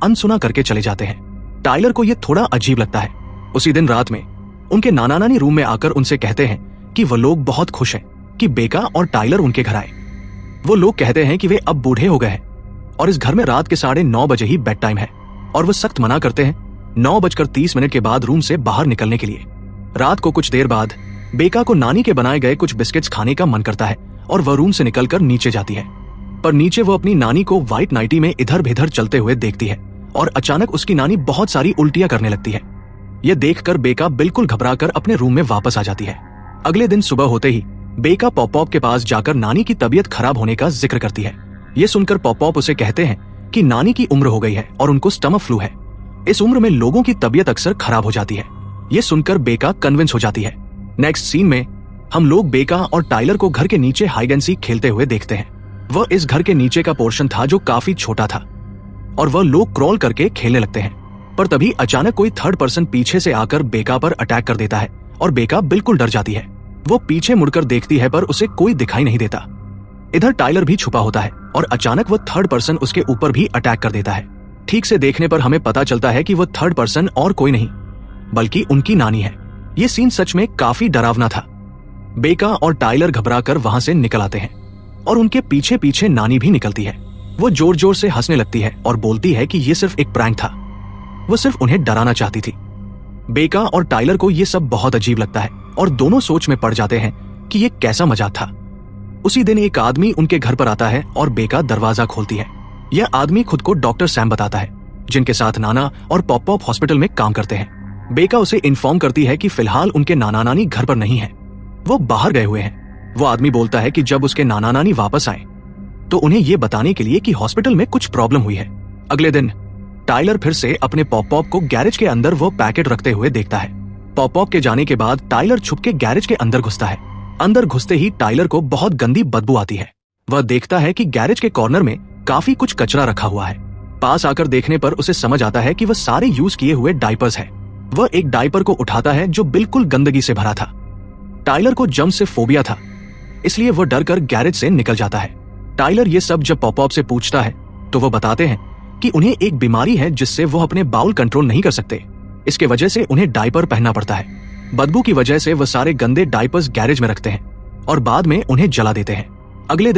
अनसुना करके चले जाते हैं। टाइलर को ये थोड़ा अजीब लगता है। उसी दिन रात में उनके नाना नानी रूम में आकर उनसे कहते हैं कि वो लोग बहुत खुश हैं कि बेका और टाइलर उनके घर आए। वो लोग कहते हैं कि वे अब बूढ़े हो गए हैं और इस घर में रात के 9:30 बजे ही बेड टाइम है, और वो सख्त मना करते हैं 9:30 के बाद रूम से बाहर निकलने के लिए। रात को कुछ देर बाद बेका को नानी के बनाए गए कुछ बिस्किट्स खाने का मन करता है और वह रूम से निकलकर नीचे जाती है। पर नीचे वो अपनी नानी को व्हाइट नाइटी में इधर उधर चलते हुए देखती है और अचानक उसकी नानी बहुत सारी उल्टियां करने लगती है। यह देखकर बेका बिल्कुल घबराकर अपने रूम में वापस आ जाती है। अगले दिन सुबह होते ही बेका पॉप के पास जाकर नानी की तबीयत खराब होने का जिक्र करती है। ये सुनकर पॉप उसे कहते हैं कि नानी की उम्र हो गई है और उनको स्टमक फ्लू है। इस उम्र में लोगों की तबीयत अक्सर खराब हो जाती है। ये सुनकर बेका कन्विंस हो जाती है। नेक्स्ट सीन में हम लोग बेका और टाइलर को घर के नीचे हाइड एंड सीक खेलते हुए देखते हैं। वह इस घर के नीचे का पोर्शन था जो काफी छोटा था और वह लोग क्रॉल करके खेलने लगते हैं। पर तभी अचानक कोई थर्ड पर्सन पीछे से आकर बेका पर अटैक कर देता है और बेका बिल्कुल डर जाती है। वो पीछे मुड़कर देखती है पर उसे कोई दिखाई नहीं देता। इधर टाइलर भी छुपा होता है और अचानक वह थर्ड पर्सन उसके ऊपर भी अटैक कर देता है। ठीक से देखने पर हमें पता चलता है कि वह थर्ड पर्सन और कोई नहीं बल्कि उनकी नानी है। ये सीन सच में काफी डरावना था। बेका और टाइलर घबराकर वहां से निकल आते हैं और उनके पीछे पीछे नानी भी निकलती है। वो जोर जोर से हंसने लगती है और बोलती है कि ये सिर्फ एक प्रैंक था, वो सिर्फ उन्हें डराना चाहती थी। बेका और टाइलर को ये सब बहुत अजीब लगता है और दोनों सोच में पड़ जाते हैं कि ये कैसा मजाक था। उसी दिन एक आदमी उनके घर पर आता है और बेका दरवाजा खोलती है। यह आदमी खुद को डॉक्टर सैम बताता है, जिनके साथ नाना और पॉप हॉस्पिटल में काम करते हैं। बेका उसे इन्फॉर्म करती है कि फिलहाल उनके नाना नानी घर पर नहीं है, वो बाहर गए हुए हैं। वो आदमी बोलता है कि जब उसके नाना नानी वापस आए तो उन्हें ये बताने के लिए कि हॉस्पिटल में कुछ प्रॉब्लम हुई है। अगले दिन टाइलर फिर से अपने पॉप को गैरेज के अंदर वो पैकेट रखते हुए देखता है। पॉप के जाने के बाद टाइलर छुप के गैरेज के अंदर घुसता है। अंदर घुसते ही टाइलर को बहुत गंदी बदबू आती है। वह देखता है कि गैरेज के कॉर्नर में काफी कुछ कचरा रखा हुआ है। पास आकर देखने पर उसे समझ आता है कि वह सारे यूज किए हुए डायपर्स है। वह एक डायपर को उठाता है जो बिल्कुल गंदगी से भरा था। टाइलर को जम से फोबिया था, इसलिए वह डर कर गैरेज से निकल जाता है। टाइलर ये सब जब पॉप से पूछता है तो वो बताते हैं कि उन्हें एक बीमारी है जिससे वो अपने बाउल कंट्रोल नहीं कर सकते। इसके वजह से उन्हें डायपर पहनना पड़ता है। बदबू की वजह से वह सारे गंदे डायपर्स गैरेज में रखते हैं और बाद में उन्हें जला देते हैं। अगले दिन